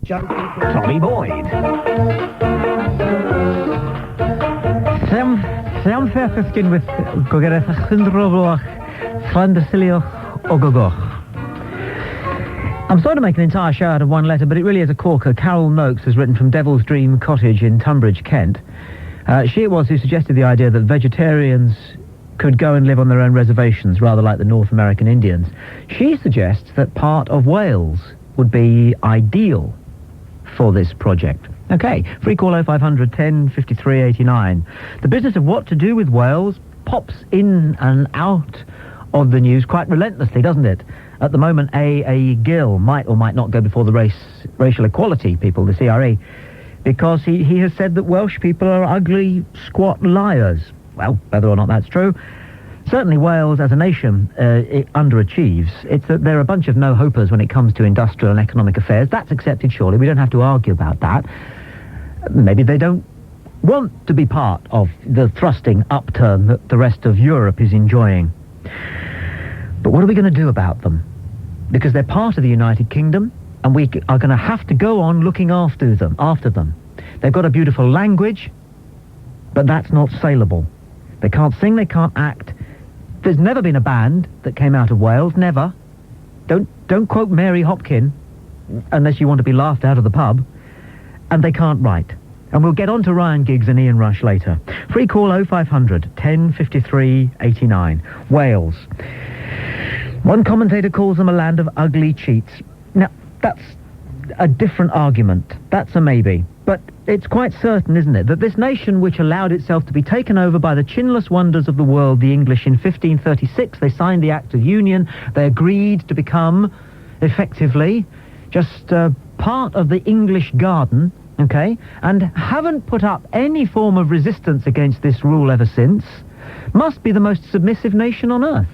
Tommy Boyds. Sam Ferfiskin with Gogereth Chundrovloch, Flandersilioch Ogogoch. I'm sorry to make an entire show out of one letter, but it really is a corker. Carol Noakes has written from Devil's Dream Cottage in Tunbridge, Kent. She it was who suggested the idea that vegetarians could go and live on their own reservations, rather like the North American Indians. She suggests that part of Wales would be ideal for this project. Okay, free call 0500 10 53 89. The business of what to do with Wales pops in and out of the news quite relentlessly, doesn't it? At the moment, A. Gill might or might not go before the racial equality people, the CRE, because he has said that Welsh people are ugly, squat liars. Well, whether or not that's true, certainly Wales as a nation it underachieves. It's that they're a bunch of no-hopers when it comes to industrial and economic affairs. That's accepted, surely. We don't have to argue about that. Maybe they don't want to be part of the thrusting upturn that the rest of Europe is enjoying. But what are we going to do about them? Because they're part of the United Kingdom, and we are going to have to go on looking after them. They've got a beautiful language, but that's not saleable. They can't sing, they can't act. There's never been a band that came out of Wales, never. Don't quote Mary Hopkin, unless you want to be laughed out of the pub. And they can't write. And we'll get on to Ryan Giggs and Ian Rush later. Free call 0500 10 53 89. Wales. One commentator calls them a land of ugly cheats. Now, that's a different argument. That's a maybe. But it's quite certain, isn't it, that this nation which allowed itself to be taken over by the chinless wonders of the world, the English, in 1536, they signed the Act of Union, they agreed to become, effectively, just part of the English garden, okay, and haven't put up any form of resistance against this rule ever since, must be the most submissive nation on earth.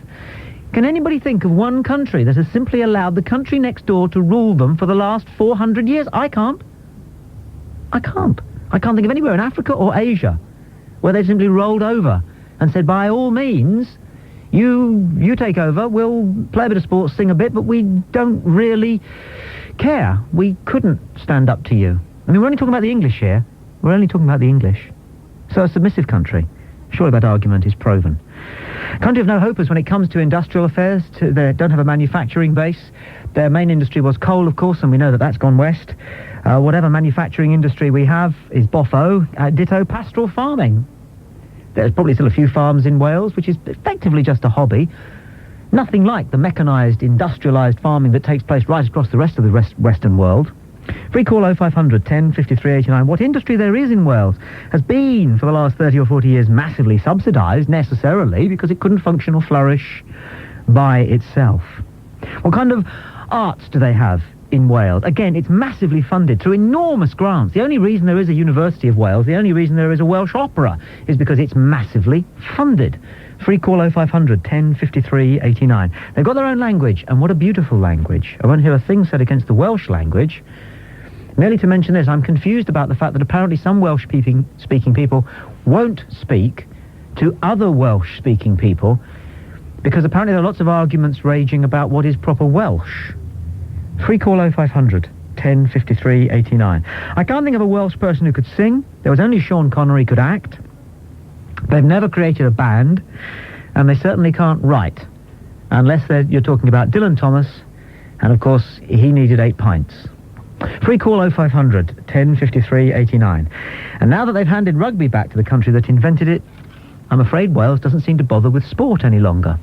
Can anybody think of one country that has simply allowed the country next door to rule them for the last 400 years? I can't think of anywhere in Africa or Asia where they've simply rolled over and said, by all means, you take over, we'll play a bit of sports, sing a bit, but we don't really care. We couldn't stand up to you. I mean, we're only talking about the English here. We're only talking about the English. So a submissive country. Surely that argument is proven. Country of no hopers when it comes to industrial affairs. They don't have a manufacturing base. Their main industry was coal, of course, and we know that that's gone west. Whatever manufacturing industry we have is boffo. Ditto pastoral farming. There's probably still a few farms in Wales, which is effectively just a hobby. Nothing like the mechanised, industrialised farming that takes place right across the rest of the Western world. Free call 0500 10 53 89. What industry there is in Wales has been, for the last 30 or 40 years, massively subsidised, necessarily, because it couldn't function or flourish by itself. What kind of arts do they have in Wales? Again, it's massively funded through enormous grants. The only reason there is a University of Wales, the only reason there is a Welsh opera, is because it's massively funded. Free call 0500 10 53 89. They've got their own language, and what a beautiful language. I won't hear a thing said against the Welsh language. Merely to mention this, I'm confused about the fact that apparently some Welsh-speaking people won't speak to other Welsh-speaking people, because apparently there are lots of arguments raging about what is proper Welsh. Free call 0500 10 53 89. I can't think of a Welsh person who could sing. There was only Sean Connery could act. They've never created a band, and they certainly can't write, unless you're talking about Dylan Thomas, and of course he needed 8 pints. Free call 0500 10 53 89. And now that they've handed rugby back to the country that invented it, I'm afraid Wales doesn't seem to bother with sport any longer,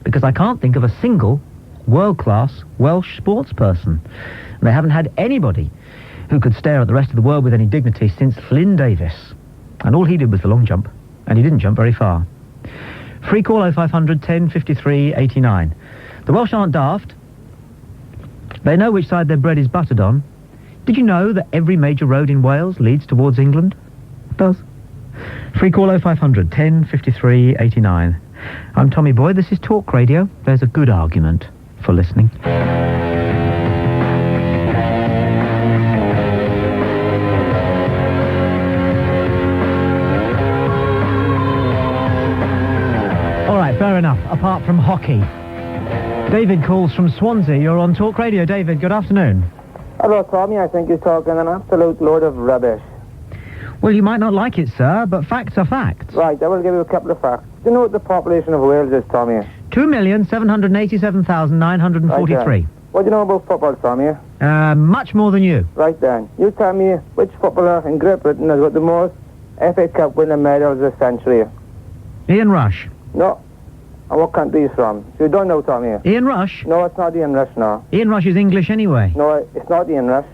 because I can't think of a single world-class Welsh sports person. They haven't had anybody who could stare at the rest of the world with any dignity since Flynn Davis. And all he did was the long jump, and he didn't jump very far. Free call 0500 10 53 89. The Welsh aren't daft. They know which side their bread is buttered on. Did you know that every major road in Wales leads towards England? It does. Free call 0500 10 53 89. I'm Tommy Boyd. This is Talk Radio. There's a good argument for listening. All right, fair enough. Apart from hockey. David calls from Swansea. You're on Talk Radio. David, good afternoon. Hello, Tommy. I think you're talking an absolute load of rubbish. Well, you might not like it, sir, but facts are facts. Right, I will give you a couple of facts. Do you know what the population of Wales is, Tommy? 2,787,943. Right, what do you know about football, Tommy? Much more than you. Right then. You tell me which footballer in Great Britain has got the most FA Cup winning medals this century. Ian Rush. No. And what country he's from? So you don't know, Tommy? Ian Rush? No, it's not Ian Rush, no. Ian Rush is English anyway. No, it's not Ian Rush.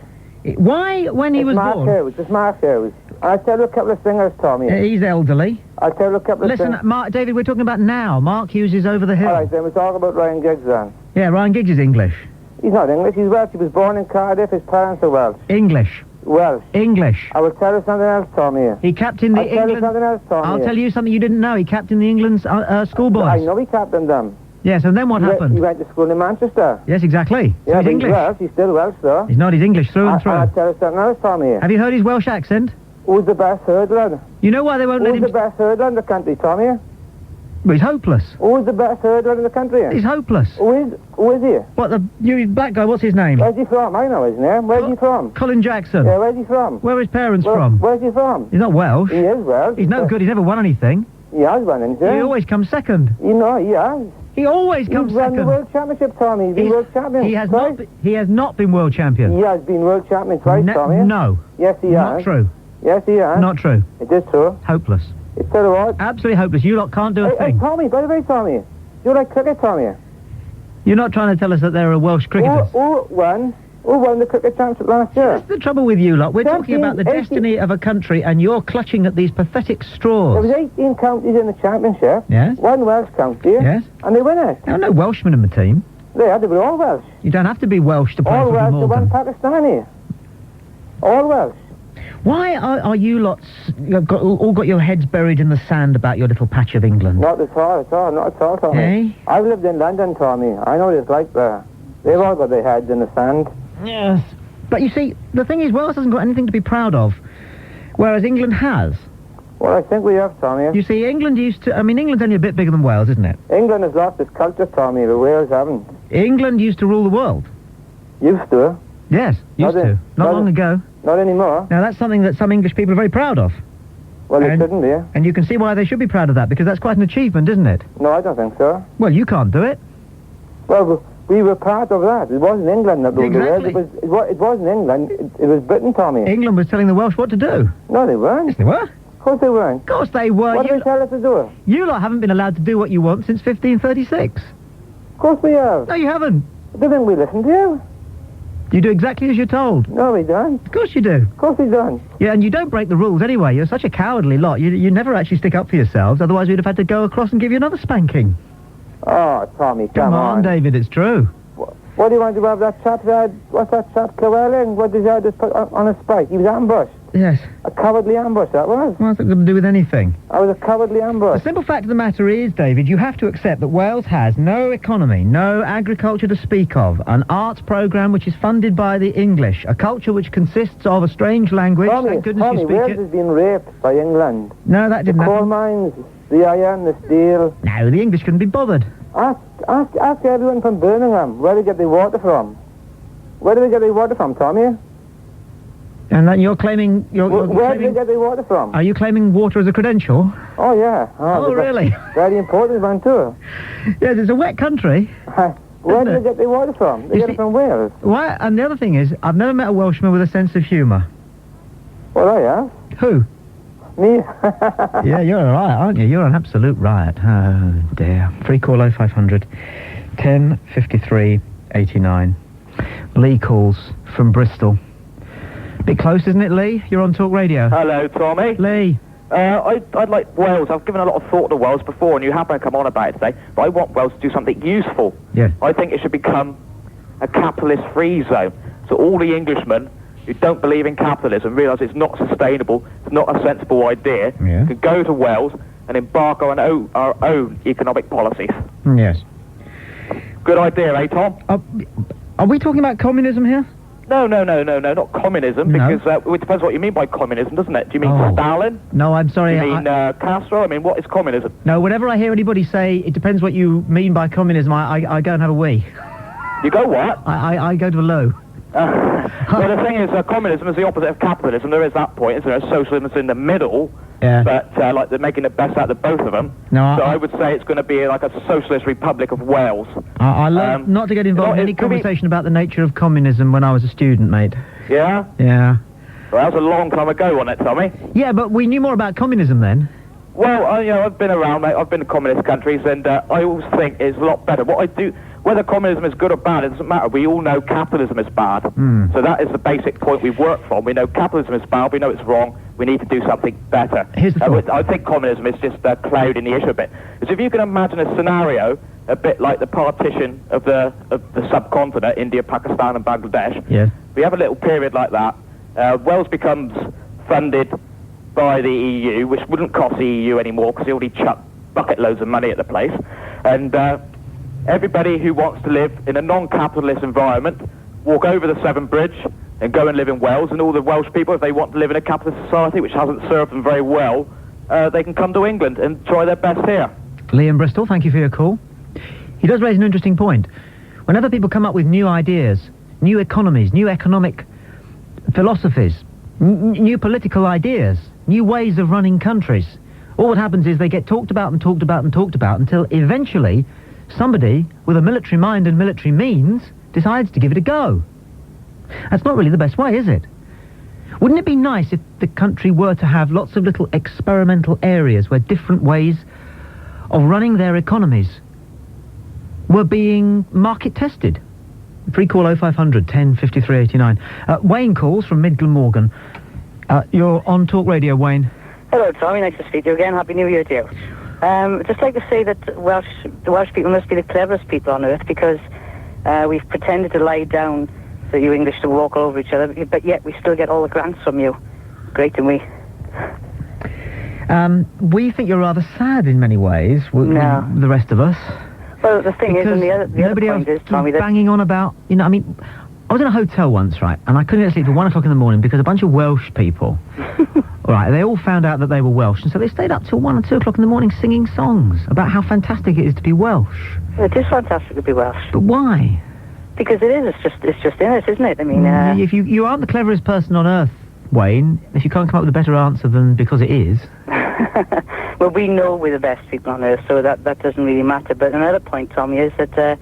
Why, when he was born... It's Mark Hughes. I'll tell you a couple of singers, Tommy. He's elderly. I'll tell you a couple of singers. Listen, David, we're talking about now. Mark Hughes is over the hill. All right, then we'll talk about Ryan Giggs then. Yeah, Ryan Giggs is English. He's not English, he's Welsh. He was born in Cardiff, his parents are Welsh. English. Welsh. English. I will tell you something else, Tommy. He captained the England... I'll tell you something else, Tommy. I'll tell you something you didn't know. He captained the England's schoolboys. I know he captained them. Yes, and then what happened? He went to school in Manchester. Yes, exactly. So Yeah, he's but English. He's Welsh. He's still Welsh, though. He's not. He's English through and through. I'll tell you something else, Tommy. Have you heard his Welsh accent? Who's the best hurdler? You know why they won't let him... Who's the best hurdler in the country, Tommy? Well, he's hopeless. Who's the best hurdler in the country? He's hopeless. Who is he? What, you black guy, what's his name? Where's he from? I know his name. Where's he from? Colin Jackson. Yeah, where's he from? Where are his parents from? Where's he from? He's not Welsh. He is Welsh. He's no good. He's never won anything. He has won anything. He always comes second. You know, he has. He always comes He's won second. the World Championship, Tommy. He's been World Champion. He has twice. not been world champion. He has been World Champion twice, Tommy. No. Yes, he has. Not true. Yes, he has. Not true. It is true. Hopeless. It's true what? Absolutely hopeless. You lot can't do a Hey, thing. Tommy, by the way, Tommy, you like cricket, Tommy? You're not trying to tell us that there are Welsh cricketers. Who won the cricket championship last year? That's the trouble with you lot. We're talking about the 18 destiny of a country and you're clutching at these pathetic There straws. was 18 counties in the championship. Yes. One Welsh county. Yes. And they win it. There are no Welshmen in the team. They were all Welsh. You don't have to be Welsh to play All for Welsh, the one Morgan. Pakistani. All Welsh. Why are you lots all got your heads buried in the sand about your little patch of England? Not at all, not at all, Tommy. Eh? I've lived in London, Tommy. I know what it's like there. They've all got their heads in the sand. Yes. But you see, the thing is, Wales hasn't got anything to be proud of, whereas England has. Well, I think we have, Tommy. You see, England England's only a bit bigger than Wales, isn't it? England has lost its culture, Tommy, but Wales haven't. England used to rule the world. Used to. Yes, used to. Not long ago. Not anymore. Now, that's something that some English people are very proud of. Well, they shouldn't be. And you can see why they should be proud of that, because that's quite an achievement, isn't it? No, I don't think so. Well, you can't do it. Well, we were part of that. It wasn't England that ruled the Exactly. world. It wasn't England. It was Britain, Tommy. England was telling the Welsh what to do. No, they weren't. Yes, they were. Of course they weren't. Of course they were. What did they tell us to do? You lot haven't been allowed to do what you want since 1536. Of course we have. No, you haven't. I don't think we listen to you. You do exactly as you're told. No, we don't. Of course you do. Of course we don't. Yeah, and you don't break the rules anyway. You're such a cowardly lot. You never actually stick up for yourselves, otherwise we'd have had to go across and give you another spanking. Oh, Tommy, come on, David, it's true. What do you want to have that chap there? What's that chap, Llewellyn? What did he have just put on a spike? He was ambushed. Yes. A cowardly ambush, that was. What's it got to do with anything? That was a cowardly ambush. The simple fact of the matter is, David, you have to accept that Wales has no economy, no agriculture to speak of, an arts programme which is funded by the English, a culture which consists of a strange language, thank goodness Tommy, you speak Wales it. has been raped by England. No, that didn't The coal happen. mines, the iron, the steel. No, the English couldn't be bothered. Ask everyone from Birmingham where they get their water from. Where do they get their water from, Tommy? And then you're claiming... Where do they get their water from? Are you claiming water as a credential? Oh, yeah. Oh, really? Very important one, too. Yes, it's a wet country. Where do Isn't they it? get their water from? They You get see- it from Wales. Why? And the other thing is, I've never met a Welshman with a sense of humour. Well, I have. Who? Me. Yeah, you're a riot, aren't you? You're an absolute riot. Oh, dear. 3-call-0500 10 53 89. Lee calls from Bristol. Bit close, isn't it, Lee? You're on Talk Radio. Hello, Tommy. Lee. I'd like Wales. I've given a lot of thought to Wales before, and you happen to come on about it today, but I want Wales to do something useful. Yes. I think it should become a capitalist-free zone. So all the Englishmen who don't believe in capitalism, realise it's not sustainable, it's not a sensible idea, Yeah. could go to Wales and embark on our own economic policies. Yes. Good idea, eh, Tom? Are we talking about communism here? No, not communism, No. because it depends what you mean by communism, doesn't it? Do you mean Oh. Stalin? No, I'm sorry. Do you mean Castro? I mean, what is communism? No, whenever I hear anybody say it depends what you mean by communism, I go and have a wee. You go what? I go to a loo. Well, the thing is, communism is the opposite of capitalism. There is that point, isn't there? Socialism is in the middle, but like they're making the best out of both of them. No, so I would say it's going to be like a socialist Republic of Wales. I learned not to get involved in any conversation about the nature of communism when I was a student, mate. Yeah? Yeah. Well, that was a long time ago, wasn't it, Tommy? Yeah, but we knew more about communism then. Well, I've been around, mate. I've been to communist countries, and I always think it's a lot better. What I do, whether communism is good or bad, it doesn't matter. We all know capitalism is bad. So that is the basic point we work from. We know capitalism is bad. We know it's wrong. We need to do something better. Here's the thought. I think communism is just clouding the issue a bit. Because if you can imagine a scenario a bit like the partition of the subcontinent, India, Pakistan, and Bangladesh. Yes. We have a little period like that. Wales becomes funded by the EU, which wouldn't cost the EU anymore because they already chuck bucket loads of money at the place. And everybody who wants to live in a non-capitalist environment walk over the Severn Bridge and go and live in Wales, and all the Welsh people, if they want to live in a capitalist society which hasn't served them very well, they can come to England and try their best here. Liam Bristol, thank you for your call. He does raise an interesting point. Whenever people come up with new ideas, new economies, new economic philosophies, new political ideas, new ways of running countries, all that happens is they get talked about and talked about and talked about until eventually somebody with a military mind and military means decides to give it a go. That's not really the best way, is it? Wouldn't it be nice if the country were to have lots of little experimental areas where different ways of running their economies were being market tested? Free call 0500 10 53 89. Wayne calls from Mid Glamorgan. You're on Talk Radio, Wayne. Hello, Tommy. Nice to speak to you again. Happy New Year to you. Just like to say that the Welsh people must be the cleverest people on earth because we've pretended to lie down for you English to walk all over each other, but yet we still get all the grants from you. Great, don't we? We think you're rather sad in many ways, No. the rest of us. Well, the thing is, and the other point is, Tommy, that... banging on about, I mean, I was in a hotel once, right, and I couldn't get to sleep till 1 o'clock in the morning because a bunch of Welsh people, right, they all found out that they were Welsh, and so they stayed up till 1 or 2 o'clock in the morning singing songs about how fantastic it is to be Welsh. It is fantastic to be Welsh. But why? Because it is. It's just in us, isn't it? I mean, if you aren't the cleverest person on earth, Wayne, if you can't come up with a better answer than because it is. Well, we know we're the best people on earth, so that doesn't really matter. But another point, Tommy, is that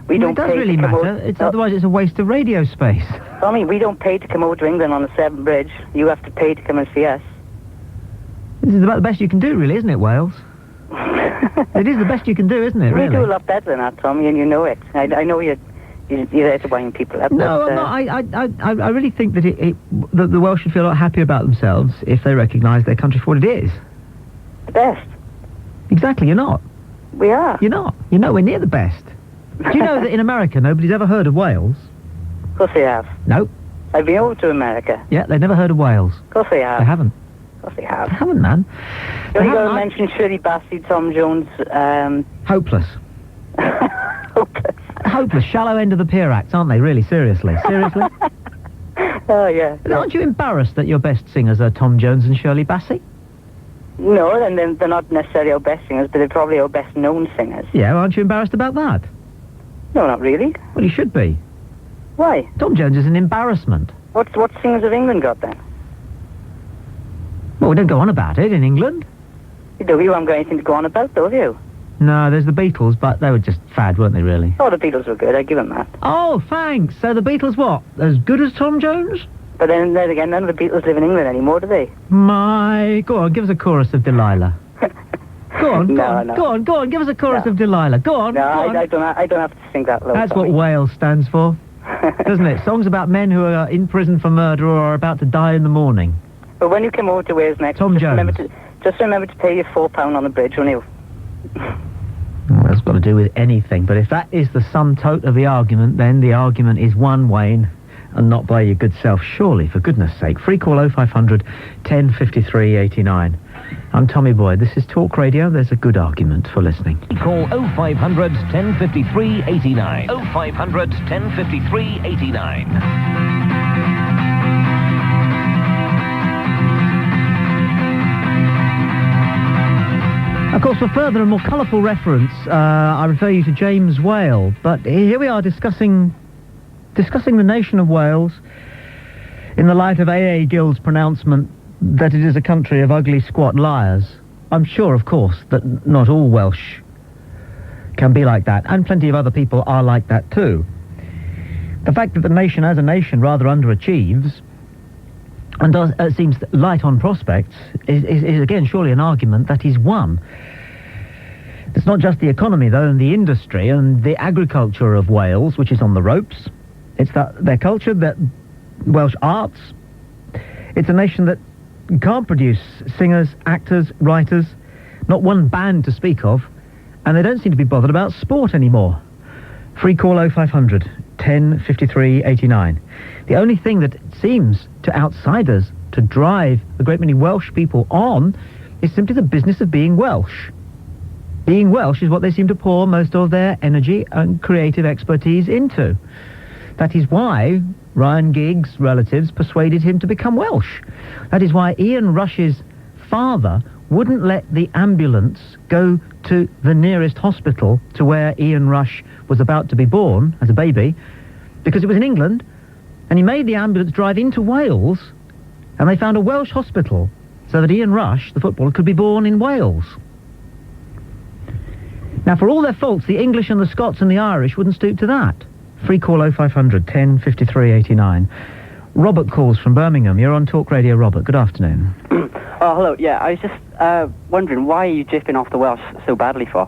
we don't pay. It does really matter. Otherwise, it's a waste of radio space. Tommy, we don't pay to come over to England on the Severn Bridge. You have to pay to come and see us. This is about the best you can do, really, isn't it, Wales? It is the best you can do, isn't it? Really? We do a lot better than that, Tommy, and you know it. I know you're there to wind people up. No, but, I'm not. I really think that that the Welsh should feel a lot happier about themselves if they recognise their country for what it is. The best. Exactly, you're not. We are. You're not. You're nowhere near the best. Do you know that in America nobody's ever heard of Wales? Of course they have. No. I've been over to America. Yeah, they've never heard of Wales. Of course they have. They haven't. Of course they have. They haven't, man. You only got to mention Shirley Bassey, Tom Jones. Hopeless. Hopeless. Hopeless. Shallow end of the pier act, aren't they? Really, seriously. Seriously? Oh, yeah. Aren't you embarrassed that your best singers are Tom Jones and Shirley Bassey? No, and they're not necessarily our best singers, but they're probably our best known singers. Yeah, aren't you embarrassed about that? No, not really. Well, you should be. Why? Tom Jones is an embarrassment. What singers have England got then? Well, we don't go on about it in England. You haven't got anything to go on about, though, have you? No, there's the Beatles, but they were just fad, weren't they, really? Oh, the Beatles were good, I give them that. Oh, thanks. So the Beatles what? As good as Tom Jones? But then again, none of the Beatles live in England anymore, do they? Go on, give us a chorus of Delilah. Go on, go on, give us a chorus of Delilah. Go on, No, go on. I don't have to sing that low. That's Tommy. what Wales stands for, doesn't it? Songs about men who are in prison for murder or are about to die in the morning. But when you come over to Wales next, Tom Jones. Remember to pay your £4 on the bridge, won't you? Well, that's got to do with anything, but if that is the sum total of the argument, then the argument is won, Wayne, and not by your good self, surely, for goodness sake. Free call 0500 10 53 89. I'm Tommy Boyd. This is Talk Radio. There's a good argument for listening. Call 0500 10 53 89. 0500 10 53 89. Of course, for further and more colourful reference, I refer you to James Whale. But here we are discussing discussing the nation of Wales in the light of A.A. Gill's pronouncement that it is a country of ugly, squat liars. I'm sure, of course, that not all Welsh can be like that, and plenty of other people are like that too. The fact that the nation as a nation rather underachieves and seems light on prospects is again surely an argument that he's won. It's not just the economy, though, and the industry and the agriculture of Wales, which is on the ropes. It's their culture, their Welsh arts. It's a nation that can't produce singers, actors, writers, not one band to speak of, and they don't seem to be bothered about sport anymore. Free call 0500 10 53 89. The only thing that seems to outsiders to drive a great many Welsh people on is simply the business of being Welsh. Being Welsh is what they seem to pour most of their energy and creative expertise into. That is why Ryan Giggs' relatives persuaded him to become Welsh. That is why Ian Rush's father wouldn't let the ambulance go to the nearest hospital to where Ian Rush was about to be born as a baby, because it was in England, and he made the ambulance drive into Wales, and they found a Welsh hospital so that Ian Rush, the footballer, could be born in Wales. Now, for all their faults, the English and the Scots and the Irish wouldn't stoop to that. Free call 0500 10 53 89. Robert calls from Birmingham. You're on Talk Radio, Robert. Good afternoon. Oh, hello. Yeah, I was just wondering, why are you jipping off the Welsh so badly for?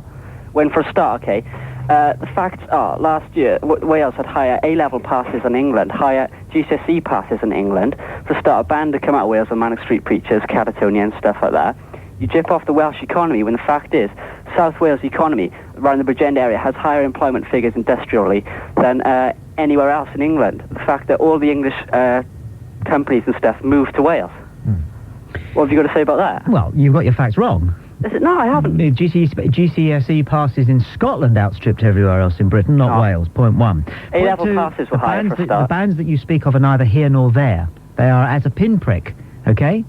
When, for a start, okay, the facts are, last year, Wales had higher A-level passes than England, higher GCSE passes than England. For a start, a band had come out of Wales, the Manic Street Preachers, Catatonia and stuff like that. You jip off the Welsh economy when the fact is South Wales economy around the Bridgend area has higher employment figures industrially than anywhere else in England. The fact that all the English companies and stuff moved to Wales. What have you got to say about that? Well, you've got your facts wrong. Is it? No, I haven't. The GCSE passes in Scotland outstripped everywhere else in Britain, not Wales. Point one. A-level passes were higher for a start. The bands that you speak of are neither here nor there. They are as a pinprick, okay?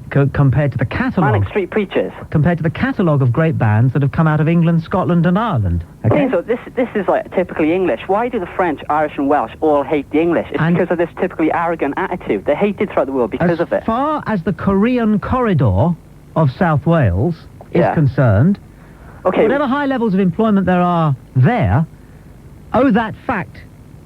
Compared to the catalogue... Manic Street Preachers. Compared to the catalogue of great bands that have come out of England, Scotland and Ireland. Okay? So this is like typically English. Why do the French, Irish and Welsh all hate the English? It's because of this typically arrogant attitude. They're hated throughout the world because of it. As far as the Korean corridor of South Wales is concerned, whatever high levels of employment there are there, owe that fact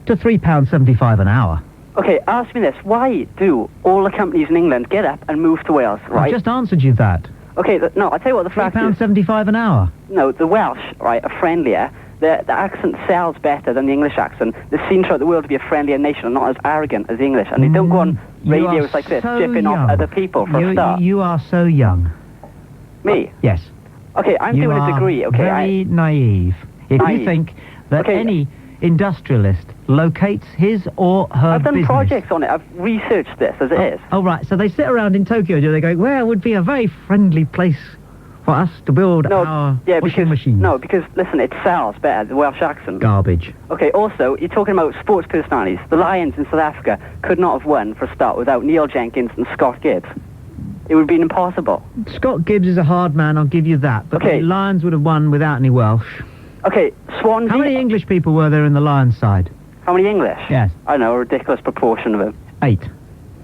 to £3.75 an hour. Okay, ask me this. Why do all the companies in England get up and move to Wales, right? I just answered you that. Okay, no, I'll tell you what the fact is. £3.75 an hour. No, the Welsh, right, are friendlier. The accent sells better than the English accent. They're seen throughout the world to be a friendlier nation and not as arrogant as the English. And they don't go on radios like this, jipping off other people for a start. You are so young. Me? Yes. Okay, I'm doing a degree, okay? Very naive. If you think that any industrialist locates his or her I've done business... projects on it. I've researched this as it is. Oh, right. So they sit around in Tokyo, do they go, well, it would be a very friendly place for us to build our washing machines. No, because, listen, it sells better, the Welsh accent. Garbage. Okay, also, you're talking about sports personalities. The Lions in South Africa could not have won, for a start, without Neil Jenkins and Scott Gibbs. It would have been impossible. Scott Gibbs is a hard man, I'll give you that. But the Lions would have won without any Welsh. Okay, Swansea... How many English people were there in the Lions side? How many English? Yes. I don't know, a ridiculous proportion of them. 8.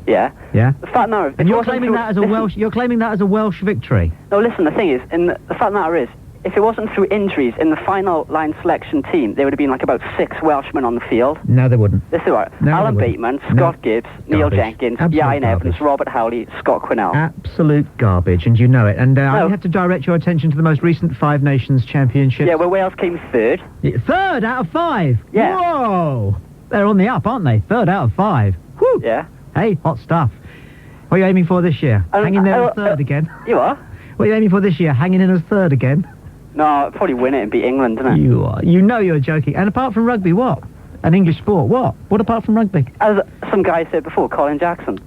Yeah? Yeah? The fact matter... And you're claiming that as a Welsh... You're claiming that as a Welsh victory? No, listen, the thing is, the fact matter is, if it wasn't through injuries in the final line selection team, there would have been like about 6 Welshmen on the field. No, there wouldn't. This is right. No, Alan Bateman, Scott Gibbs, Neil Jenkins, Ian Evans, Robert Howley, Scott Quinnell. Absolute garbage, and you know it. And I have to direct your attention to the most recent Five Nations Championships. Yeah, where Wales came 3rd. 3rd out of 5? Yeah. Whoa! They're on the up, aren't they? 3rd out of 5. Whew! Yeah. Hey, hot stuff. What are you aiming for this year? Hanging there as 3rd again? You are? What are you aiming for this year? Hanging in as 3rd again? No, I'll probably win it and beat England, didn't it? You are. You know you're joking. And apart from rugby, what? An English sport, what? What apart from rugby? As some guy said before, Colin Jackson.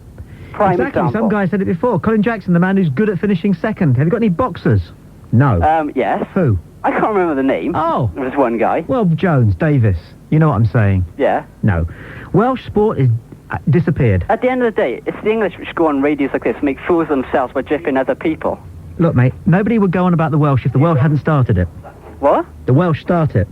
Prime example. Some guy said it before. Colin Jackson, the man who's good at finishing second. Have you got any boxers? No. Yes. Who? I can't remember the name. Oh. There was one guy. Well, Jones, Davis. You know what I'm saying? Yeah. No. Welsh sport is disappeared. At the end of the day, it's the English which go on radios like this, make fools of themselves by jipping other people. Look, mate, nobody would go on about the Welsh if the Welsh hadn't started it. What? The Welsh started it.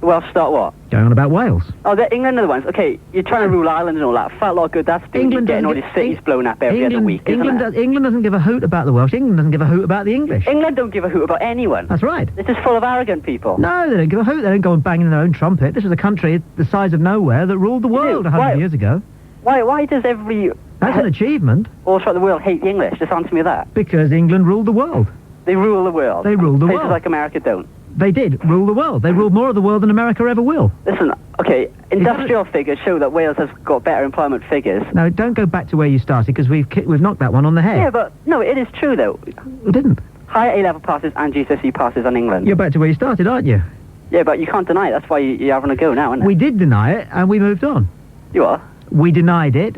The Welsh start what? Going on about Wales. Oh, they're England are the ones. Okay, you're trying to rule Ireland and all that. Fat lot of good that's doing. England Getting all doesn't these cities blown up every other week, England, isn't it? England doesn't give a hoot about the Welsh. England doesn't give a hoot about the English. England don't give a hoot about anyone. That's right. This is full of arrogant people. No, they don't give a hoot. They don't go and banging their own trumpet. This was a country the size of nowhere that ruled the world 100 Why- years ago. Why does every That's an achievement, all throughout the world hate the English? Just answer me that. because England ruled the world. They rule the world. They rule the Places world. like America don't. They did rule the world. They ruled more of the world than America ever will. Listen, okay, industrial figures show that Wales has got better employment figures. No, don't go back to where you started, because we've knocked that one on the head. Yeah, but no, it is true though. We didn't. Higher A-level passes and GCSE passes on England. You're back to where you started, aren't you? Yeah, but you can't deny it. That's why you're having a go now, isn't it? We did deny it, and we moved on. You are? We denied it,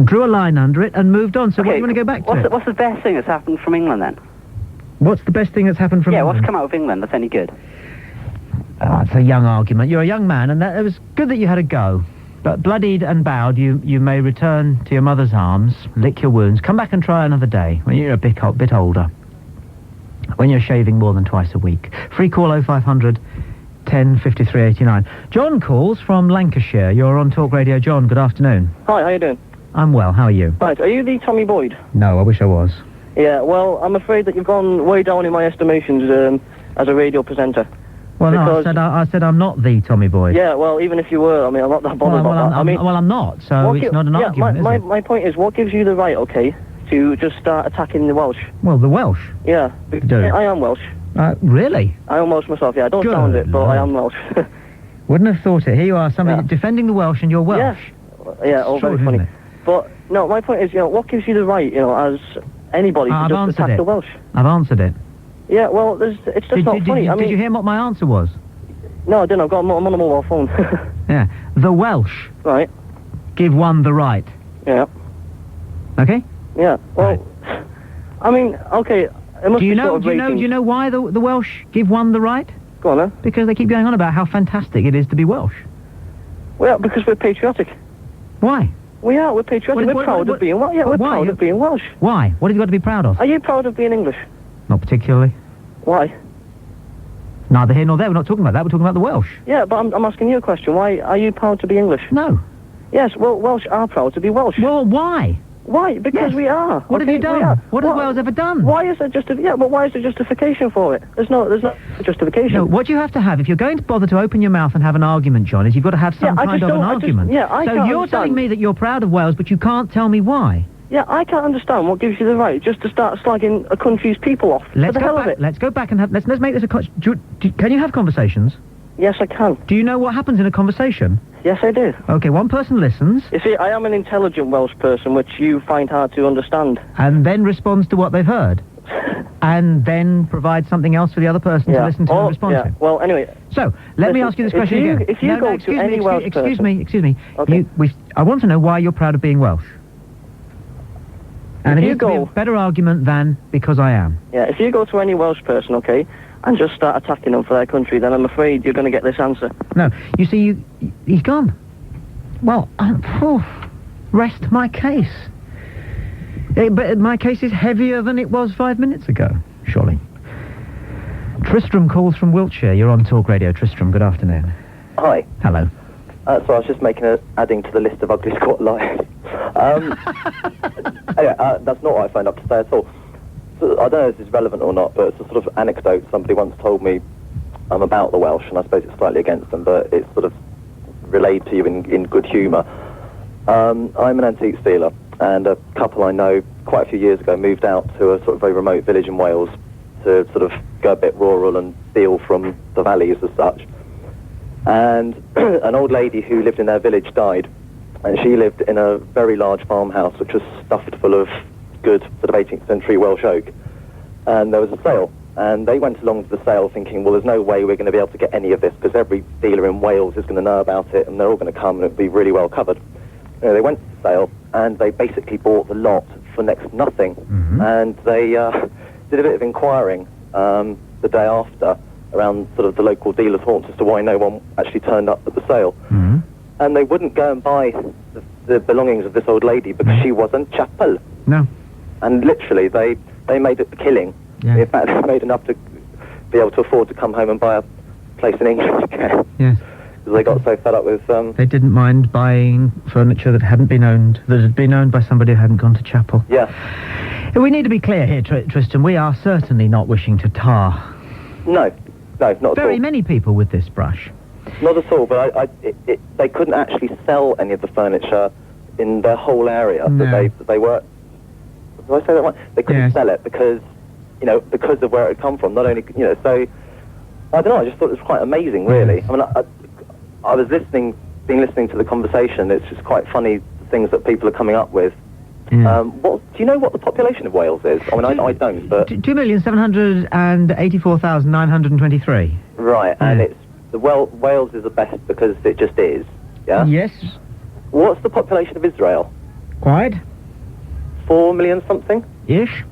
drew a line under it, and moved on. So what do you want to go back to? What's the best thing that's happened from England then? What's the best thing that's happened from What's England? come out of England that's any good? Oh, it's a young argument. You're a young man, and it was good that you had a go. But bloodied and bowed, you may return to your mother's arms, lick your wounds, come back and try another day when you're a bit older. When you're shaving more than twice a week. Free call 0500 10 53 89. John calls from Lancashire. You're on Talk Radio. John, good afternoon. Hi, how you doing? I'm well. How are you? Right, are you the Tommy Boyd? No, I wish I was. Yeah, well, I'm afraid that you've gone way down in my estimations as a radio presenter. Well, no, Because- I said I'm not the Tommy Boyd. Yeah, well, even if you were, I mean, I'm not that bothered about that. I'm not, so it's not an argument, is it? my point is, what gives you the right, okay, to just start attacking the Welsh? Well, the Welsh. Yeah, Do. I am Welsh. Really? I am Welsh myself, yeah. I don't Good sound it, but I Lord. am Welsh. Wouldn't have thought it. Here you are, somebody Yeah. defending the Welsh, and you're Welsh. Yeah, all True, very funny. isn't it? But, no, my point is, what gives you the right, as anybody to I've just answered attack it. the Welsh? I've answered it. Yeah, well, it's just not funny. Did you hear what my answer was? No, I didn't. I'm on a mobile phone. Yeah. The Welsh Right. give one the right. Yeah. Okay? Yeah. Well, I mean, okay. It must Do you be know? sort of Do you rating. know why the Welsh give one the right? Go on then. Because they keep going on about how fantastic it is to be Welsh. Well, because we're patriotic. Why? We are. We're patriotic. We're proud of being Welsh. Yeah, we're why? proud of being Welsh. Why? What have you got to be proud of? Are you proud of being English? Not particularly. Why? Neither here nor there. We're not talking about that. We're talking about the Welsh. Yeah, but I'm asking you a question. Why are you proud to be English? No. Yes. Well, Welsh are proud to be Welsh. Well, why? Why? Because Yes. we are. What have okay? you done? We are. What has Wales ever done? Why is there but why is there justification for it? There's no justification. No, what you have to have, if you're going to bother to open your mouth and have an argument, John, is you've got to have some I kind just of an don't- I just- argument. yeah, I so can't you're understand. telling me that you're proud of Wales, but you can't tell me why. Yeah, I can't understand what gives you the right just to start slagging a country's people off. Let's for the go hell back. of it. Let's go back and let's make this a. Can you have conversations? Yes, I can. Do you know what happens in a conversation? Yes, I do. Okay, one person listens You see, I am an intelligent Welsh person, which you find hard to understand. and then responds to what they've heard, and then provides something else for the other person to listen to and respond yeah. to. Well, anyway, So let me Listen, ask you this if question you- again. if you No, go to excuse any me, Welsh excuse person- me, excuse me. Okay. I want to know why you're proud of being Welsh. And If it you needs to be a go- better argument than because I am. yeah, if you go to any Welsh person, okay, and just start attacking them for their country, then I'm afraid you're going to get this answer. No, you see, he's gone. Well, rest my case. But my case is heavier than it was 5 minutes ago, surely. Tristram calls from Wiltshire. You're on Talk Radio. Tristram, good afternoon. Hi. Hello. So I was just adding to the list of ugly squat lies. Anyway, that's not what I phoned up to say at all. So, I don't know if this is relevant or not, but it's a sort of anecdote somebody once told me about the Welsh, and I suppose it's slightly against them, but it's sort of relayed to you in good humour. I'm an antique dealer, and a couple I know quite a few years ago moved out to a sort of very remote village in Wales to sort of go a bit rural and deal from the valleys as such. And an old lady who lived in their village died, and she lived in a very large farmhouse which was stuffed full of good sort of 18th century Welsh oak. And there was a sale, and they went along to the sale thinking, well, there's no way we're going to be able to get any of this because every dealer in Wales is going to know about it and they're all going to come and it'll be really well covered. They went to the sale and they basically bought the lot for next to nothing. And they did a bit of inquiring the day after around sort of the local dealers' haunts as to why no one actually turned up at the sale. And they wouldn't go and buy the belongings of this old lady because she wasn't chapel. No. And literally, they made it the killing. Yeah. In fact, they made enough to be able to afford to come home and buy a place in England again. Yes. Because they got so fed up with... They didn't mind buying furniture that had been owned by somebody who hadn't gone to chapel. Yeah. We need to be clear here, Tristan. We are certainly not wishing to tar No, not at all. very many people with this brush. Not at all, but they couldn't actually sell any of the furniture in their whole area that they were... Did I say that right? They couldn't sell it because, because of where it had come from. Not only, so... I don't know, I just thought it was quite amazing, really. I mean, I was been listening to the conversation. It's just quite funny, the things that people are coming up with. Yeah. Do you know what the population of Wales is? I mean, I don't, but... 2,784,923. Right, and it's... Wales is the best because it just is, yeah? Yes. What's the population of Israel? Quite. 4 million something? Ish.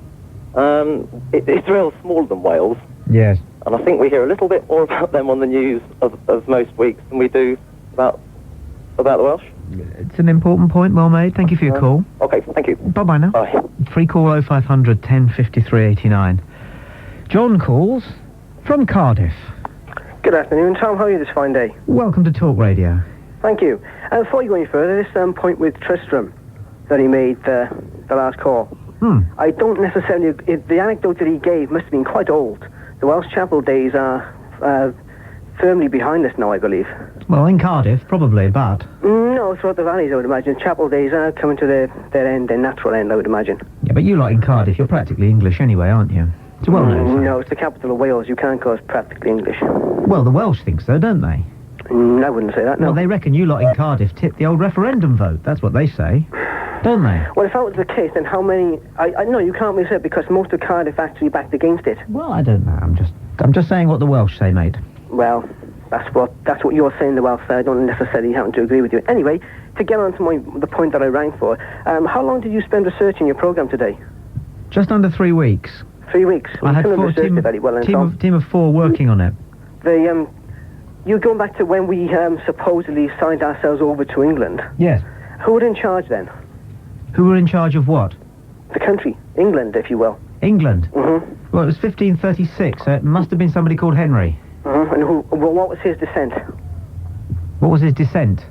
Israel's smaller than Wales. Yes. And I think we hear a little bit more about them on the news of most weeks than we do about the Welsh. It's an important point, well made. Thank you for your call. Okay, thank you. Bye-bye now. Bye. Free call 0500 1053 89. John calls from Cardiff. Good afternoon, Tom. How are you this fine day? Welcome to Talk Radio. Thank you. Before you go any further, this point with Tristram that he made the last call. I don't necessarily... the anecdote that he gave must have been quite old. The Welsh Chapel days are firmly behind us now, I believe. Well, in Cardiff, probably, but... No, throughout the valleys, I would imagine. Chapel days are coming to their end, their natural end, I would imagine. Yeah, but you lot in Cardiff, you're practically English anyway, aren't you? It's well known. No, it's the capital of Wales. You can't call us practically English. Well, the Welsh think so, don't they? I wouldn't say that, no. Well, they reckon you lot in Cardiff tipped the old referendum vote. That's what they say. Don't they? Well, if that was the case, then how many... I know you can't really say it because most of Cardiff actually backed against it. Well, I don't know. I'm just saying what the Welsh say, mate. Well, that's what you're saying, the Welsh say. I don't necessarily happen to agree with you. Anyway, to get on to the point that I rang for, how long did you spend researching your programme today? Just under 3 weeks. 3 weeks? I had team of 4 working on it. You're going back to when we supposedly signed ourselves over to England. Yes. Who were in charge then? Who were in charge of what? The country. England, if you will. England? Well, it was 1536, so it must have been somebody called Henry. And what was his descent? What was his descent?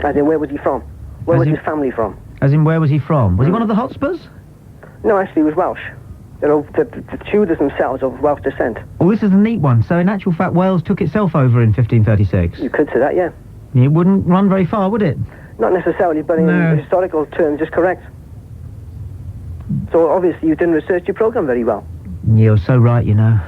As in, where was he from? Where was his family from? As in, where was he from? Was he one of the Hotspurs? No, actually, he was Welsh. The Tudors themselves of Welsh descent. Well, this is a neat one. So, in actual fact, Wales took itself over in 1536. You could say that, yeah. It wouldn't run very far, would it? Not necessarily, but in historical terms, just correct. So, obviously, you didn't research your programme very well. You're so right, you know.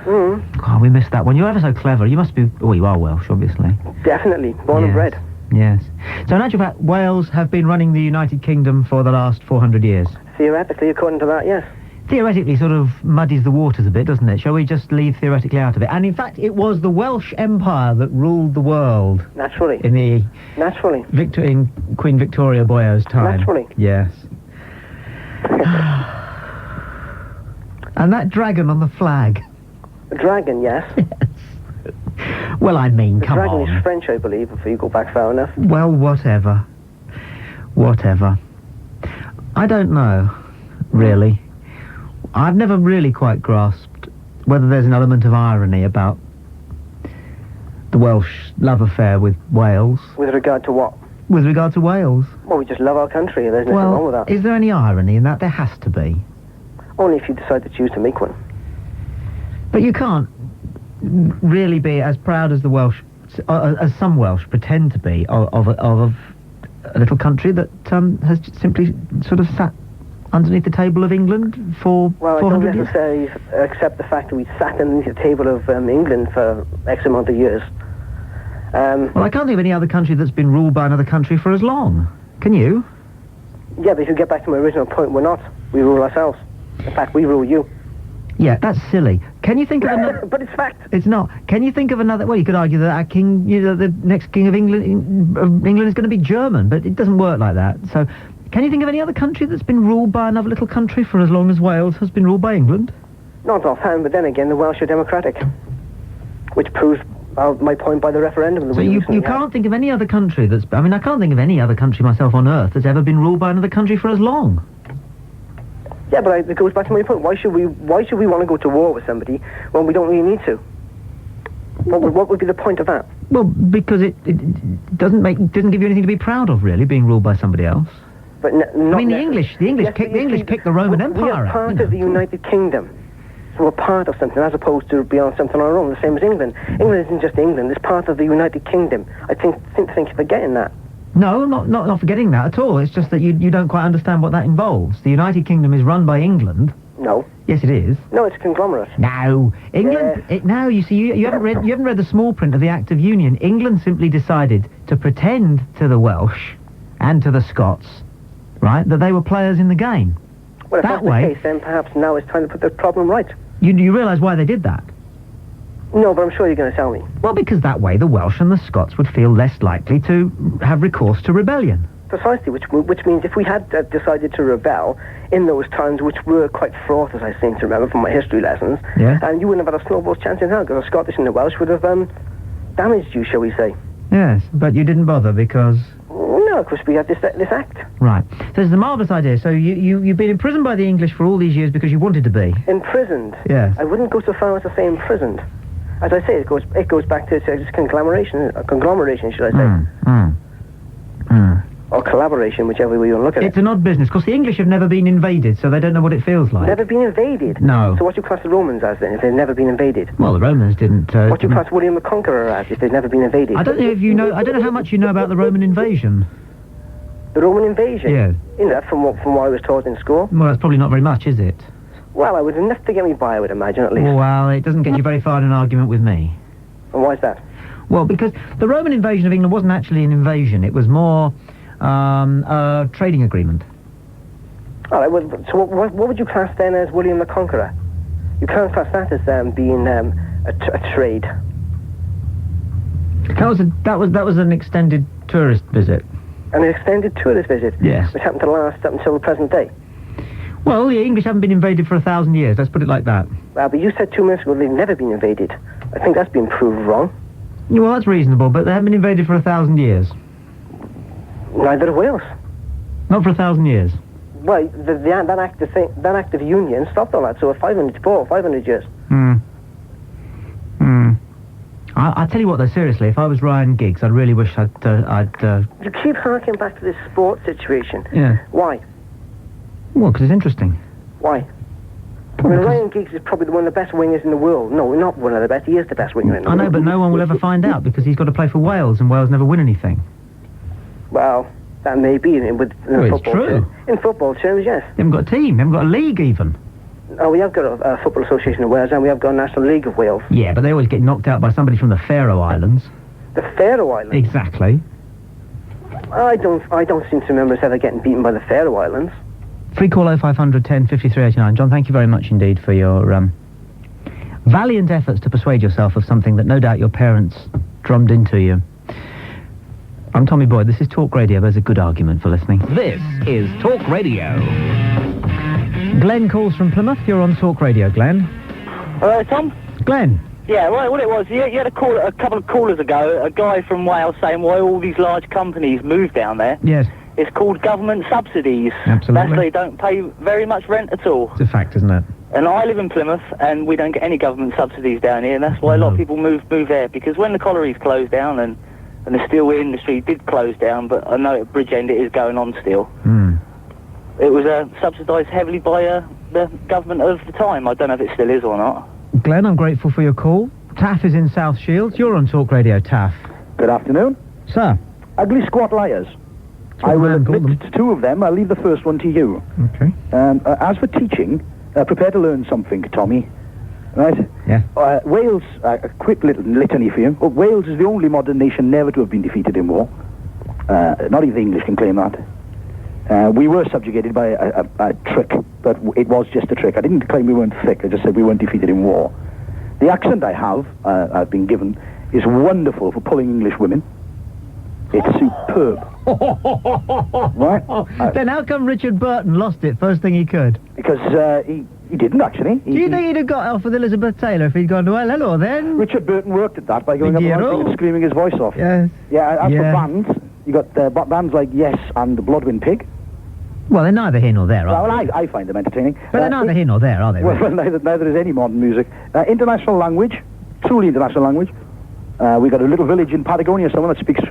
God, we missed that one. You're ever so clever. You must be... Oh, you are Welsh, obviously. Definitely. Born and bred. Yes. So, in actual fact, Wales have been running the United Kingdom for the last 400 years. Theoretically, according to that, yes. Theoretically sort of muddies the waters a bit, doesn't it? Shall we just leave theoretically out of it? And in fact, it was the Welsh Empire that ruled the world. Naturally. In the... Naturally. In Queen Victoria Boyo's time. Naturally. Yes. And that dragon on the flag. A dragon, yes. Yes. Well, I mean, come on. The dragon is French, I believe, if you go back far enough. Well, whatever. Whatever. I don't know, really. I've never really quite grasped whether there's an element of irony about the Welsh love affair with Wales. With regard to what? With regard to Wales. Well, we just love our country. There's nothing wrong with that. Is there any irony in that? There has to be. Only if you decide to choose to make one. But you can't really be as proud as the Welsh, as some Welsh pretend to be, of a little country that has simply sort of sat underneath the table of England for 400 years? Well, I don't necessarily accept the fact that we sat underneath the table of England for X amount of years. Well, I can't think of any other country that's been ruled by another country for as long. Can you? Yeah, but if you get back to my original point, we're not. We rule ourselves. In fact, we rule you. Yeah, that's silly. Can you think of another... But it's fact. It's not. Can you think of another... Well, you could argue that our king, the next king of England is going to be German, but it doesn't work like that. So, can you think of any other country that's been ruled by another little country for as long as Wales has been ruled by England? Not offhand, but then again, the Welsh are democratic, which proves my point by the referendum. So you can't think of any other country that's... I mean, I can't think of any other country myself on Earth that's ever been ruled by another country for as long. Yeah, but it goes back to my point. Why should we want to go to war with somebody when we don't really need to? What would be the point of that? Well, because it doesn't give you anything to be proud of, really, being ruled by somebody else. But I mean, the English kicked the Roman Empire. We are part of the United Kingdom. So we're part of something, as opposed to being on something on our own, the same as England. England isn't just England, it's part of the United Kingdom. I think you're forgetting that. No, not forgetting that at all. It's just that you don't quite understand what that involves. The United Kingdom is run by England. No. Yes, it is. No, it's a conglomerate. No, England. Yes. Now you see, you haven't read the small print of the Act of Union. England simply decided to pretend to the Welsh and to the Scots, right, that they were players in the game. Well, if that's the case, then perhaps now it's time to put the problem right. You realise why they did that? No, but I'm sure you're going to tell me. Well, because that way the Welsh and the Scots would feel less likely to have recourse to rebellion. Precisely, which means if we had decided to rebel in those times, which were quite fraught, as I seem to remember from my history lessons, and you wouldn't have had a snowball's chance in hell, because the Scottish and the Welsh would have damaged you, shall we say. Yes, but you didn't bother because... No, of course we had this act. Right. So it's a marvellous idea. So you've been imprisoned by the English for all these years because you wanted to be. Imprisoned? Yes. I wouldn't go so far as to say imprisoned. As I say, it goes back to conglomeration, should I say. Or collaboration, whichever way you want to look at it. It's an odd business. Of course, the English have never been invaded, so they don't know what it feels like. Never been invaded? No. So what do you class the Romans as, then, if they've never been invaded? Well, the Romans didn't... what do you class William the Conqueror as, if they've never been invaded? I don't know I don't know how much you know about the Roman invasion. The Roman invasion? Yeah. You know, from what I was taught in school? Well, that's probably not very much, is it? Well, I would enough to get me by, I would imagine, at least. Well, it doesn't get you very far in an argument with me. And why is that? Well, because the Roman invasion of England wasn't actually an invasion. It was more a trading agreement. All right, well, so what would you class then as William the Conqueror? You can't class that as being a trade. That was an extended tourist visit. An extended tourist visit? Yes. Which happened to last up until the present day? Well, the English haven't been invaded for 1,000 years, let's put it like that. Well, but you said 2 minutes ago they've never been invaded. I think that's been proved wrong. Yeah, well, that's reasonable, but they haven't been invaded for 1,000 years. Neither have Wales. Not for 1,000 years. Well, that act of union stopped all that, so 500 years. I tell you what, though, seriously, if I was Ryan Giggs, I'd really wish I'd... You keep harking back to this sports situation. Yeah. Why? Well, because it's interesting. Why? I mean, Ryan Giggs is probably one of the best wingers in the world. No, not one of the best. He is the best winger in the world. I know, but no one will ever find out because he's got to play for Wales, and Wales never win anything. Well, that may be in football. It's true. In football terms, yes. They haven't got a team. They haven't got a league, even. Oh, we have got a Football Association of Wales, and we have got a National League of Wales. Yeah, but they always get knocked out by somebody from the Faroe Islands. The Faroe Islands? Exactly. I don't seem to remember us ever getting beaten by the Faroe Islands. Free call 0500 10 53 89. John, thank you very much indeed for your valiant efforts to persuade yourself of something that no doubt your parents drummed into you. I'm Tommy Boyd. This is Talk Radio. There's a good argument for listening. This is Talk Radio. Glenn calls from Plymouth. You're on Talk Radio, Glenn. Hello, Tom? Glenn. Yeah, right, what it was, you had a couple of callers ago, a guy from Wales saying why all these large companies move down there. Yes. It's called government subsidies. Absolutely. That's why they don't pay very much rent at all. It's a fact, isn't it? And I live in Plymouth, and we don't get any government subsidies down here, and that's why a lot of people move there, because when the collieries closed down, and the steel industry did close down, but I know at Bridgend it is going on still. It was subsidised heavily by the government of the time. I don't know if it still is or not. Glenn, I'm grateful for your call. Taff is in South Shields. You're on Talk Radio, Taff. Good afternoon. Sir. Ugly squat liars. I will admit to 2 of them. I'll leave the first one to you. Okay. As for teaching, prepare to learn something, Tommy. Right? Yeah. Wales, a quick little litany for you. Wales is the only modern nation never to have been defeated in war. Not even the English can claim that. We were subjugated by a trick, but it was just a trick. I didn't claim we weren't thick. I just said we weren't defeated in war. The accent I have, I've been given, is wonderful for pulling English women. It's superb. Right? Then how come Richard Burton lost it first thing he could? Because he didn't, actually. Do you think he'd have got off with Elizabeth Taylor if he'd gone, well, hello then? Richard Burton worked at that by going up and screaming his voice off. Yes. Yeah, as for bands, you got bands like Yes and Bloodwind Pig. Well, they're neither here nor there, are they? Well, I find them entertaining. But they're neither here nor there, are they? Well, neither is any modern music. International language, truly international language, We've got a little village in Patagonia, someone that speaks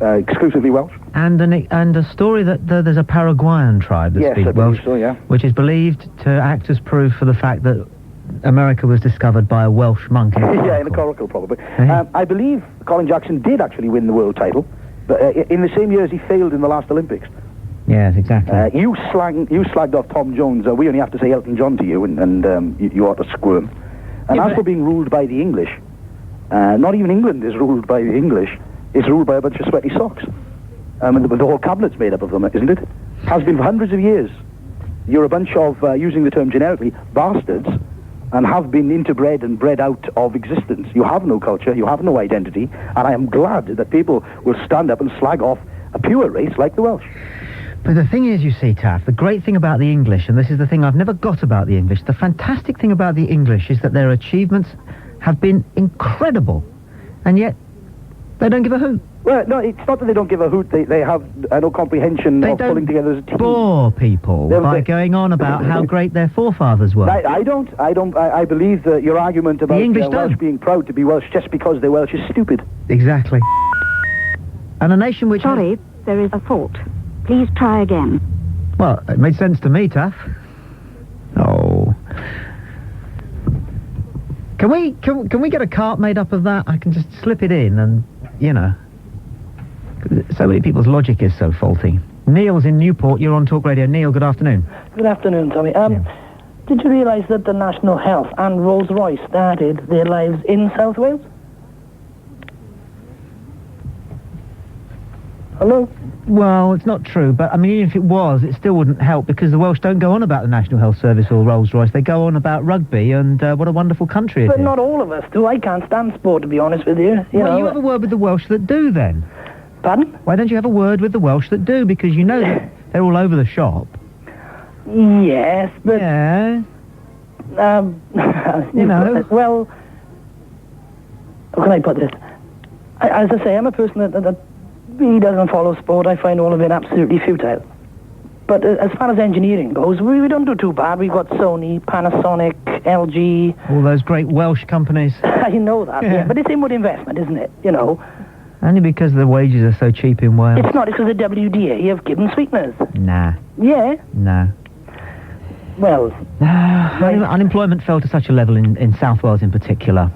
exclusively Welsh. And a story that there's a Paraguayan tribe that speaks Welsh, so, yeah. which is believed to act as proof for the fact that America was discovered by a Welsh monk. Yeah, in a coracle, probably. I believe Colin Jackson did actually win the world title, but in the same year as he failed in the last Olympics. Yes, exactly. You slagged off Tom Jones. We only have to say Elton John to you, and you ought to squirm. And as for being ruled by the English, not even England is ruled by the English. It's ruled by a bunch of sweaty socks. And the whole cabinet's made up of them, isn't it? Has been for hundreds of years. You're a bunch of, using the term generically, bastards, and have been interbred and bred out of existence. You have no culture, you have no identity, and I am glad that people will stand up and slag off a pure race like the Welsh. But the thing is, you see, Taff, the great thing about the English, and this is the thing I've never got about the English, the fantastic thing about the English is that their achievements have been incredible, and yet they don't give a hoot. Well, no, it's not that they don't give a hoot. They have no comprehension of pulling together as a team. Bore people by going on about how great their forefathers were. I believe that your argument about Welsh being proud to be Welsh just because they're Welsh is stupid. Exactly. And a nation which... Sorry, there is a fault. Please try again. Well, it made sense to me, Taff. Oh. Can we get a cart made up of that? I can just slip it in and, you know... So many people's logic is so faulty. Neil's in Newport. You're on Talk Radio. Neil, good afternoon. Good afternoon, Tommy. Did you realise that the National Health and Rolls-Royce started their lives in South Wales? Hello? Well, it's not true, but I mean, even if it was, it still wouldn't help because the Welsh don't go on about the National Health Service or Rolls-Royce. They go on about rugby and what a wonderful country it is. But not all of us do. I can't stand sport, to be honest with you. You have a word with the Welsh that do, then. Pardon? Why don't you have a word with the Welsh that do? Because you know that they're all over the shop. Yes, but... Yeah. You know. Well, how can I put this? As I say, I'm a person that really doesn't follow sport. I find all of it absolutely futile. But as far as engineering goes, we don't do too bad. We've got Sony, Panasonic, LG... All those great Welsh companies. I know that, yeah. But it's inward investment, isn't it? You know. Only because the wages are so cheap in Wales. It's not because the WDA have given sweeteners. Nah. Yeah? Nah. Well... Unemployment fell to such a level in South Wales in particular.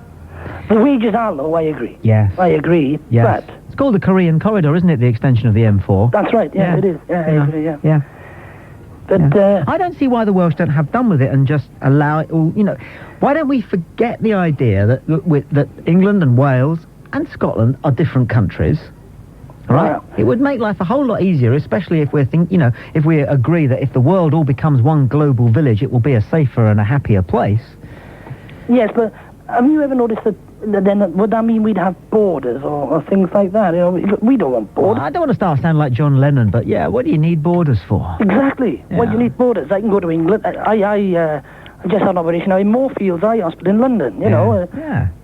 The wages are low, I agree. Yes. I agree, yes. But... It's called the Korean Corridor, isn't it? The extension of the M4. That's right, yeah. It is. Yeah, I agree, yeah. Yeah. But, I don't see why the Welsh don't have done with it and just allow it all, you know... Why don't we forget the idea that England and Wales... and Scotland are different countries, right? It would make life a whole lot easier, especially if if we agree that if the world all becomes one global village, it will be a safer and a happier place. Yes, but have you ever noticed that then would that mean we'd have borders or things like that? You know, we don't want borders. Well, I don't want to start sounding like John Lennon, but yeah, what do you need borders for? Exactly. Yeah. What do you need borders? I can go to England. I just had an operation in Moorfields Eye Hospital in London, you know.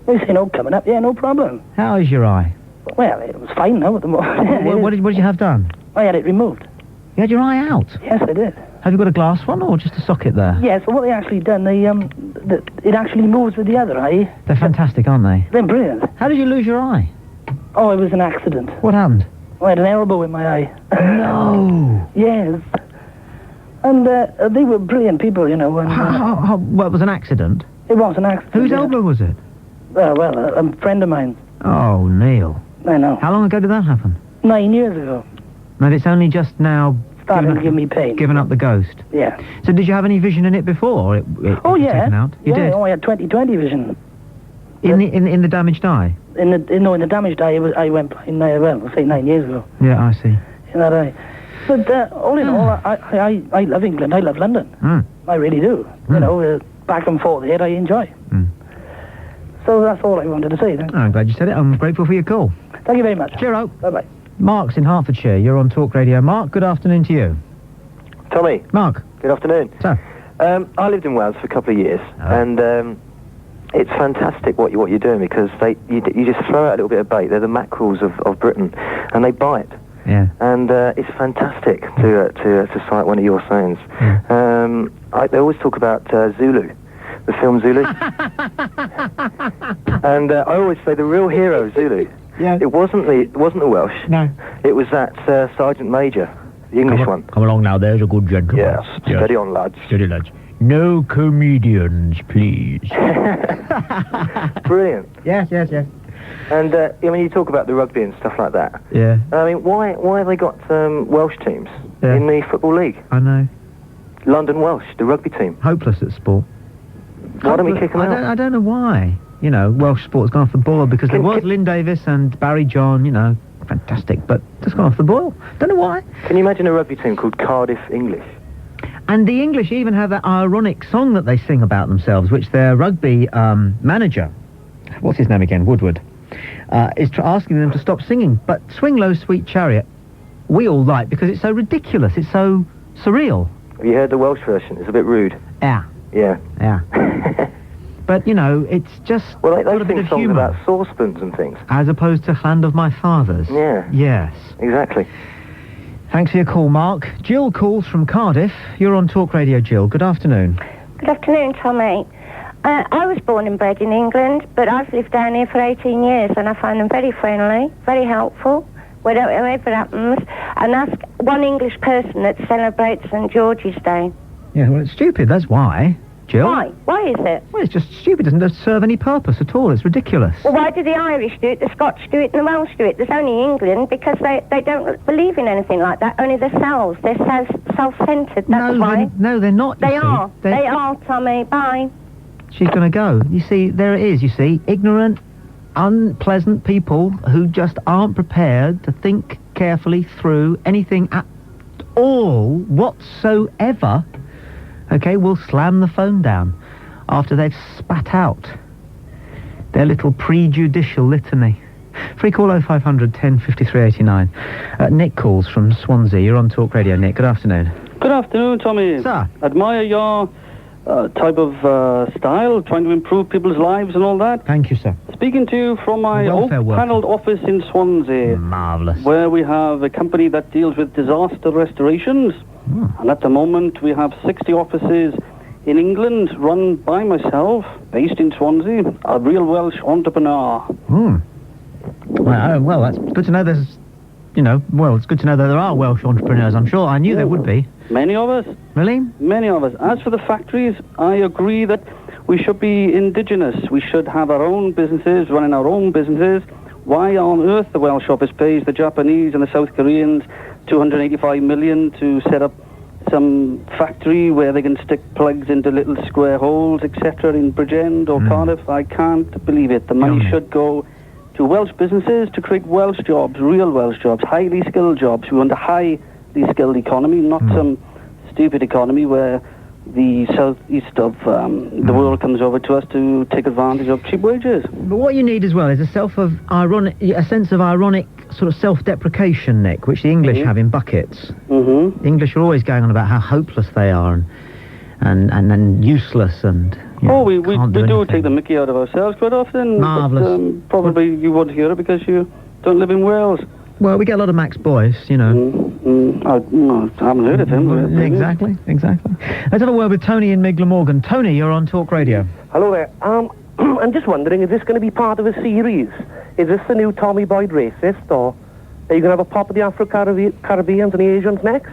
They say, coming up, no problem. How is your eye? Well, it was fine now at the moment. What did you have done? I had it removed. You had your eye out? Yes, I did. Have you got a glass one or just a socket there? Yes, well, what they actually done, it actually moves with the other eye. They're fantastic, aren't they? They're brilliant. How did you lose your eye? Oh, it was an accident. What happened? I had an elbow in my eye. No! Yes. And they were brilliant people, you know. And, well, it was an accident? It was an accident. Whose elbow was it? Well, a friend of mine. Oh, Neil. I know. How long ago did that happen? 9 years ago. And it's only just now... Starting to give me pain. Given up the ghost? Yeah. So did you have any vision in it before it oh, was yeah. taken out? You did? Oh, I had 20/20 vision. In the damaged eye? In the damaged eye, I went blind, well, say 9 years ago. Yeah, I see. In that eye. But all in all, I love England. I love London. Mm. I really do. You know, back and forth here, I enjoy. Mm. So that's all I wanted to say. Then. I'm glad you said it. I'm grateful for your call. Thank you very much. Cheerio. Bye-bye. Mark's in Hertfordshire. You're on Talk Radio. Mark, good afternoon to you. Tommy. Mark. Good afternoon. So. I lived in Wales for a couple of years, and it's fantastic what you're doing because you just throw out a little bit of bait. They're the mackerels of Britain, and they bite. Yeah. And it's fantastic to cite one of your sayings. Yeah. They always talk about Zulu, the film Zulu. And I always say the real hero of Zulu. Yeah. It wasn't the Welsh. No. It was that Sergeant Major, the English one. Come along now, there's a good gentleman. Yes. Steady on, lads. Steady, lads. No comedians, please. Brilliant. Yes. And I mean, you talk about the rugby and stuff like that. Yeah. I mean, why have they got Welsh teams Yeah. in the Football League? I know. London Welsh, the rugby team. Hopeless at sport. Why don't we kick them out? I don't know why. You know, Welsh sport's gone off the boil because there was Lynn Davis and Barry John, you know, fantastic, but just gone off the boil. Don't know why. Can you imagine a rugby team called Cardiff English? And the English even have that ironic song that they sing about themselves, which their rugby manager, what's his name again, Woodward, is asking them to stop singing. But Swing Low, Sweet Chariot, we all like because it's so ridiculous, it's so surreal. Have you heard the Welsh version? It's a bit rude. Yeah. Yeah. But, you know, it's just Well, they got a bit sing of songs humour. about saucepans and things. As opposed to Land of My Fathers. Yeah. Yes. Exactly. Thanks for your call, Mark. Jill calls from Cardiff. You're on Talk Radio, Jill. Good afternoon. Good afternoon, Tommy. I was born and bred in England, but I've lived down here for 18 years, and I find them very friendly, very helpful, whatever happens, and ask one English person that celebrates St George's Day. Yeah, well, it's stupid, that's why. Jill? Why? Why is it? Well, it's just stupid. It doesn't serve any purpose at all. It's ridiculous. Well, why do the Irish do it, the Scots do it, and the Welsh do it? There's only England because they don't believe in anything like that, only themselves. They're self-centred, that's why. No, they're not, you They see. are. They are, Tommy. Bye. She's going to go. You see, there it is, you see. Ignorant, unpleasant people who just aren't prepared to think carefully through anything at all whatsoever, okay, will slam the phone down after they've spat out their little prejudicial litany. Free call 0500 10 53 89. Nick calls from Swansea. You're on Talk Radio, Nick. Good afternoon. Good afternoon, Tommy. Sir. Admire your type of style, trying to improve people's lives and all that. Thank you, sir. Speaking to you from my oak-panelled office in Swansea. Marvellous. Where we have a company that deals with disaster restorations. And at the moment we have 60 offices in England run by myself, based in Swansea, a real Welsh entrepreneur. Well, that's good to know there's, you know, well, it's good to know that there are Welsh entrepreneurs, I'm sure. I knew there would be. Many of us. Really? Many of us. As for the factories, I agree that we should be indigenous. We should have our own businesses, running our own businesses. Why on earth the Welsh office pays the Japanese and the South Koreans 285 million to set up some factory where they can stick plugs into little square holes, etc., in Bridgend or Cardiff? I can't believe it. The money should go to Welsh businesses to create Welsh jobs, real Welsh jobs, highly skilled jobs. We want a highly skilled economy, not some stupid economy where the southeast of the world comes over to us to take advantage of cheap wages. But what you need as well is a sense of ironic sort of self-deprecation, Nick, which the English have in buckets. The English are always going on about how hopeless they are and useless and... You know, we can't do take the mickey out of ourselves quite often. Marvellous. But, probably you won't hear it because you don't live in Wales. Well, we get a lot of Max Boyce, you know. I haven't heard of him. Exactly. Let's have a word with Tony in Miglamorgan. Tony, you're on Talk Radio. Hello there. I'm just wondering, is this going to be part of a series? Is this the new Tommy Boyd racist, or are you going to have a pop of the Afro-Caribbeans and the Asians next?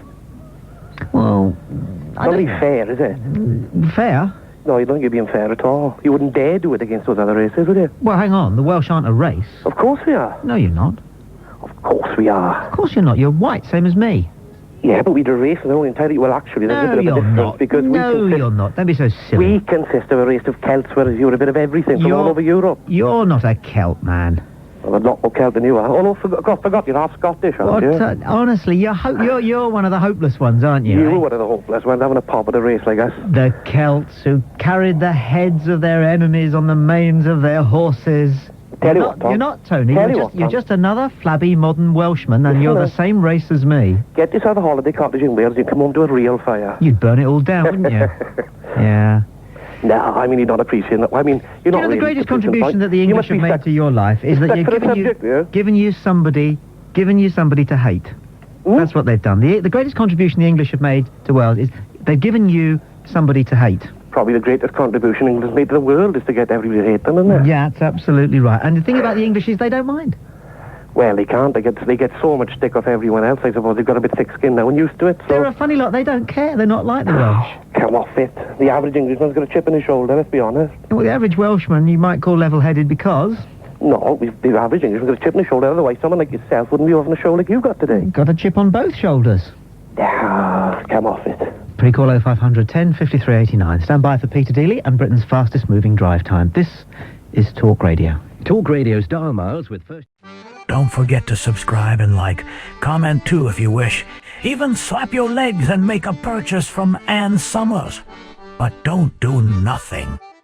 Well, it's not really fair, is it? Fair? No, you don't think you're being fair at all. You wouldn't dare do it against those other races, would you? Well, hang on. The Welsh aren't a race. Of course we are. No, you're not. Of course we are. Of course you're not. You're white, same as me. Yeah, but we do a race of our own entirety. Well, actually, there's a bit of a difference. Not. Because you're not. Don't be so silly. We consist of a race of Celts, whereas you're a bit of everything from all over Europe. You're not a Celt, man. Well, I'm not more Celt than you are. Oh, no, forgot you're half Scottish, aren't you? Honestly, you're one of the hopeless ones, aren't you? You're one of the hopeless ones, having a pop at a race like us. The Celts who carried the heads of their enemies on the manes of their horses. Tell you what, Tom. You're not, Tony. You're just another flabby modern Welshman, and you're the same race as me. Get this other holiday cottage in Wales, you'd come home to a real fire. You'd burn it all down, wouldn't you? Yeah. No, I mean, you're not appreciating that. I mean, you're not the really greatest contribution that the English have made to your life is that you're giving you somebody to hate. That's what they've done. The greatest contribution the English have made to Wales is they've given you somebody to hate. probably the greatest contribution England's made to the world is to get everybody to hate them, isn't it? Yeah, that's absolutely right. And the thing about the English is they don't mind. Well, they can't. They get so much stick off everyone else. I suppose they've got a bit thick-skinned now and used to it. So. They're a funny lot. They don't care. They're not like the Welsh. Come off it. The average Englishman's got a chip in his shoulder, let's be honest. Well, the average Welshman you might call level-headed because... No, the average Englishman's got a chip in his shoulder, otherwise someone like yourself wouldn't be off on the show like you got today. Got a chip on both shoulders. Ah, come off it. Pre-call 0500 10 53 89. Stand by for Peter Dealey and Britain's fastest moving drive time. This is Talk Radio. Talk Radio's dial miles with first... Don't forget to subscribe and like. Comment too if you wish. Even slap your legs and make a purchase from Ann Summers. But don't do nothing.